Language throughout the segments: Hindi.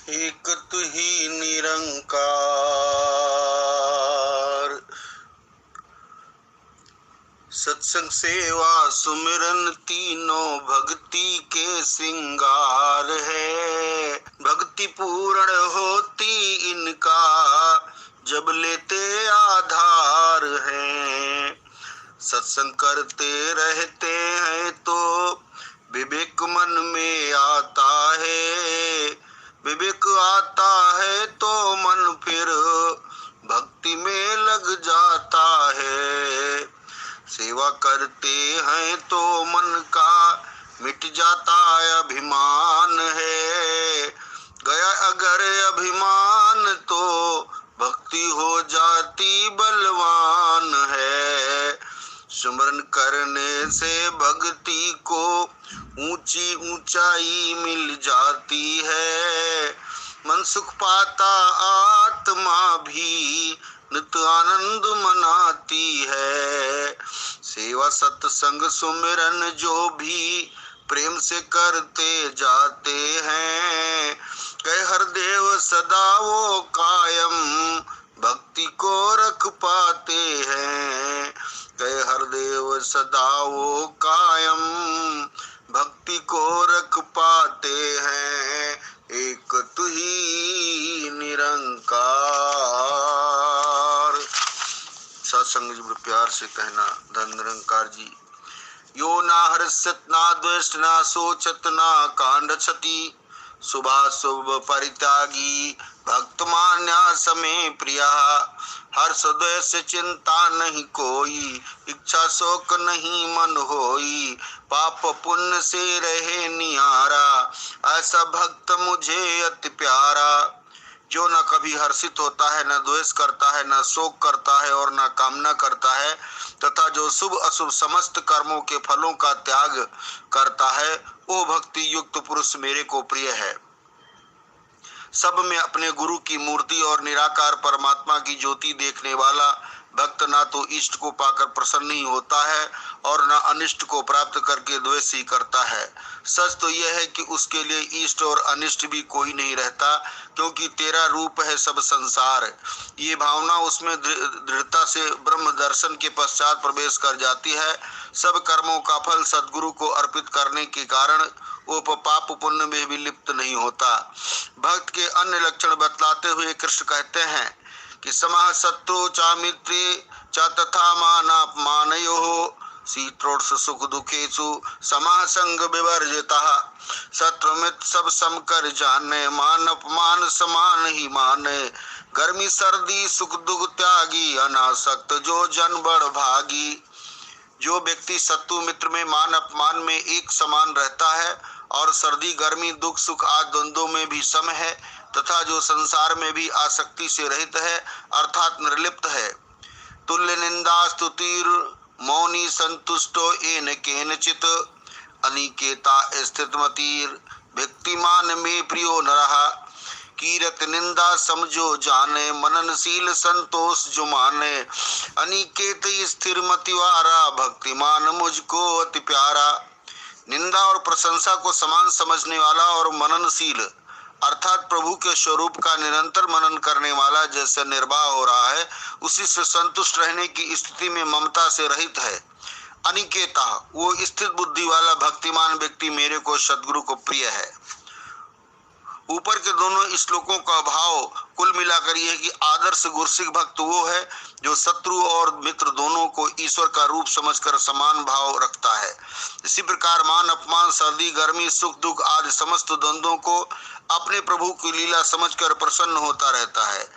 एक तू ही निरंकार। सत्संग सेवा सुमिरन तीनों भक्ति के श्रृंगार है। भक्ति पूर्ण होती इनका जब लेते आधार है। सत्संग करते रहते हैं तो विवेक मन में आता है। विवेक आता है तो मन फिर भक्ति में लग जाता है। सेवा करते हैं तो मन का मिट जाता अभिमान है। गया अगर अभिमान तो भक्ति हो जाती बलवान है। सुमरन करने से भक्ति को ऊंची ऊंचाई मिल जाती है। मन सुख पाता आत्मा भी नित्य आनंद मनाती है। सेवा सत्संग सुमिरन जो भी प्रेम से करते जाते हैं। कह हर देव सदा वो कायम भक्ति को रख पाते हैं। कह हर देव सदा वो कायम भक्ति को रख पाते हैं। एक तू ही निरंकार। सत्संग जी प्यार से कहना, धन निरंकार जी। यो ना हर्षत ना द्वेष्ट ना सोचत ना कांडछति। शुभाशुभ परित्यागी भक्त मान्या समय प्रिया। हर्ष द्वेष चिंता नहीं कोई, इच्छा शोक नहीं मन होई। पाप पुण्य से रहे निहारा, ऐसा भक्त मुझे अति प्यारा। जो न कभी हर्षित होता है, न द्वेष करता है, न शोक करता है और न कामना करता है, तथा जो शुभ अशुभ समस्त कर्मों के फलों का त्याग करता है, वो भक्ति युक्त पुरुष मेरे को प्रिय है। सब में अपने गुरु की मूर्ति और निराकार परमात्मा की ज्योति देखने वाला भक्त ना तो इष्ट को पाकर प्रसन्न ही होता है और न अनिष्ट को प्राप्त करके द्वेष ही करता है। सच तो यह है कि उसके लिए इष्ट और अनिष्ट भी कोई नहीं रहता, क्योंकि तेरा रूप है सब संसार। ये भावना उसमें दृढ़ता से ब्रह्म दर्शन के पश्चात प्रवेश कर जाती है। सब कर्मों का फल सद्गुरु को अर्पित करने के कारण वो पाप पुण्य में भी लिप्त नहीं होता। भक्त के अन्य लक्षण बतलाते हुए कृष्ण कहते हैं कि समः शत्रु चा मित्रे च तथा मानापमानयोः शीतोष्ण सुख दुखेषु समः संग विवर्जितः। शत्रु मित्र सब सम कर जाने, मान अपमान समान ही माने। गर्मी सर्दी सुख दुख त्यागी, अनासक्त जो जन बड़ भागी। जो व्यक्ति शत्रु मित्र में मान अपमान में एक समान रहता है और सर्दी गर्मी दुख सुख आदि द्वंद्वों में भी सम है, तथा जो संसार में भी आसक्ति से रहित है अर्थात निर्लिप्त है। तुल्य निंदा स्तुतिर मौनी संतुष्टो एन केनचित। अनिकेता स्थितमतिर व्यक्तिमान में प्रियो नरहा। कीरत निंदा समझो जाने, मननशील संतोष जो माने। अनिकेत स्थिर मतिवारा, भक्तिमान मुझको अति प्यारा। निंदा और प्रशंसा को समान समझने वाला और मननशील अर्थात प्रभु के स्वरूप का निरंतर मनन करने वाला जैसे निर्वाह हो रहा है, उसी से संतुष्ट रहने की स्थिति में ममता से रहित है। अनिकेता वो स्थित बुद्धि वाला भक्तिमान व्यक्ति मेरे को सद्गुरु को प्रिय है। ऊपर के दोनों श्लोकों का भाव कुल मिलाकर यह कि आदर्श गुरसिक भक्त वो है जो शत्रु और मित्र दोनों को ईश्वर का रूप समझकर समान भाव रखता है। इसी प्रकार मान अपमान सर्दी गर्मी सुख दुख आदि समस्त द्वंद्वों को अपने प्रभु की लीला समझकर प्रसन्न होता रहता है।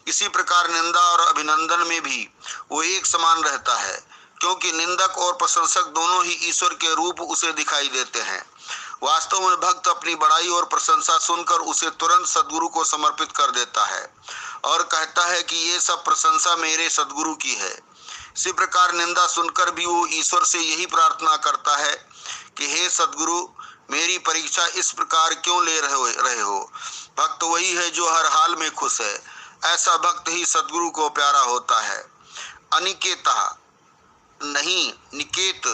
इसी प्रकार निंदा और अभिनंदन में भी वो एक समान रहता है, क्योंकि निंदक और प्रशंसक दोनों ही ईश्वर के रूप उसे दिखाई देते हैं। वास्तव में भक्त अपनी बड़ाई और प्रशंसा सुनकर उसे तुरंत सद्गुरु को समर्पित कर देता है और कहता है कि ये सब प्रशंसा मेरे सद्गुरु की है। इसी प्रकार निंदा सुनकर भी वो ईश्वर से यही प्रार्थना करता है कि हे सद्गुरु, मेरी परीक्षा इस प्रकार क्यों ले रहे हो। भक्त वही है जो हर हाल में खुश है। ऐसा भक्त ही सद्गुरु को प्यारा होता है। अनिकेता नहीं, निकेत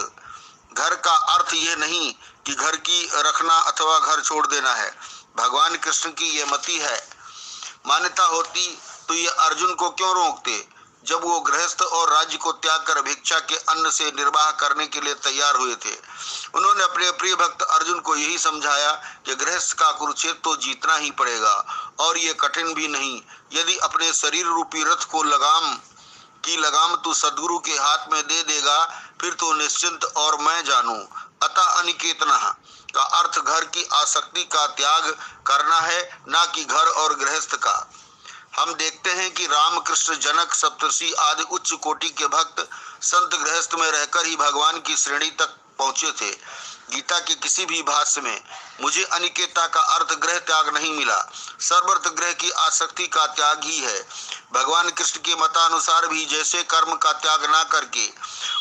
घर का अर्थ यह नहीं कि घर की रखना अथवा घर छोड़ देना है, भगवान कृष्ण की यह मति है। मान्यता होती तो ये अर्जुन को क्यों रोकते, जब वो गृहस्थ और राज्य को त्याग कर भिक्षा के अन्न से निर्वाह करने के लिए तैयार हुए थे। उन्होंने अपने प्रिय भक्त अर्जुन को यही समझाया कि गृहस्थ का कुरुक्षेत्र तो जीतना ही पड़ेगा और ये कठिन भी नहीं। यदि अपने शरीर रूपी रथ को लगाम तू सदगुरु के हाथ में दे देगा, फिर तो निश्चिंत और मैं जानू। अतः अनिकेतना का अर्थ घर की आसक्ति का त्याग करना है, ना कि घर और गृहस्थ का। हम देखते हैं कि रामकृष्ण, जनक, सप्तर्षि आदि उच्च कोटि के भक्त संत गृहस्थ में रहकर ही भगवान की श्रेणी तक पहुंचे थे। गीता के किसी भी भाष्य में मुझे अनिकेता का अर्थ गृह त्याग नहीं मिला। सर्वत्र गृह की आसक्ति का त्याग ही है। भगवान कृष्ण के मतानुसार भी जैसे कर्म का त्याग ना करके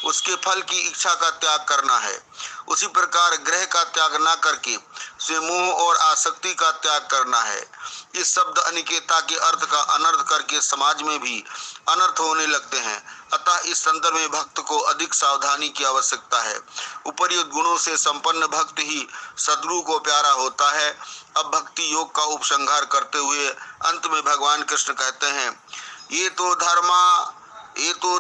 उसके फल की इच्छा का त्याग करना है, उसी प्रकार गृह का त्याग ना करके मोह और आसक्ति का त्याग करना है। इस शब्द अनिकेता के अर्थ का अनर्थ करके समाज में भी अनर्थ होने लगते हैं। अतः इस संदर्भ में भक्त को अधिक सावधानी की आवश्यकता है। उपर्युक्त गुणों से संपन्न भक्त ही सद्गुरु को प्यारा होता है। अब भक्ति योग का उपसंहार करते हुए अंत में भगवान कृष्ण कहते हैं, ये तो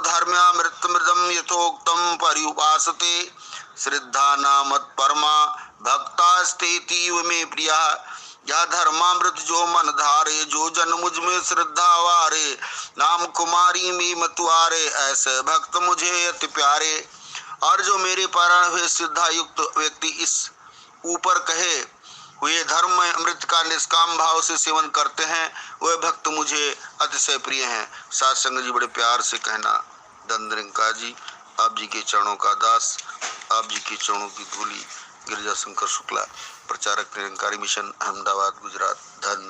धर्म्यामृतमृदम यथोक्तम पर्युपासते श्रद्धा नामत परमा भक्तास्तेतीव में प्रिया। यह धर्मामृत जो मन धारे, जो जन मुझ में श्रद्धा वारे, नाम कुमारी में मतुआरे, ऐसे भक्त मुझे अति प्यारे। और जो मेरे पारायण हुए श्रद्धा युक्त व्यक्ति इस ऊपर कहे हुए धर्म में अमृत का निष्काम भाव से सेवन करते हैं, वह भक्त मुझे अतिशय प्रिय हैं। साथ संगत जी बड़े प्यार से कहना, दंद्रिंका जी आप जी के चरणों का दास, आप जी के चरणों की धूली। गिरिजा शंकर शुक्ला, प्रचारक निरंकारी मिशन, अहमदाबाद, गुजरात। धन्य।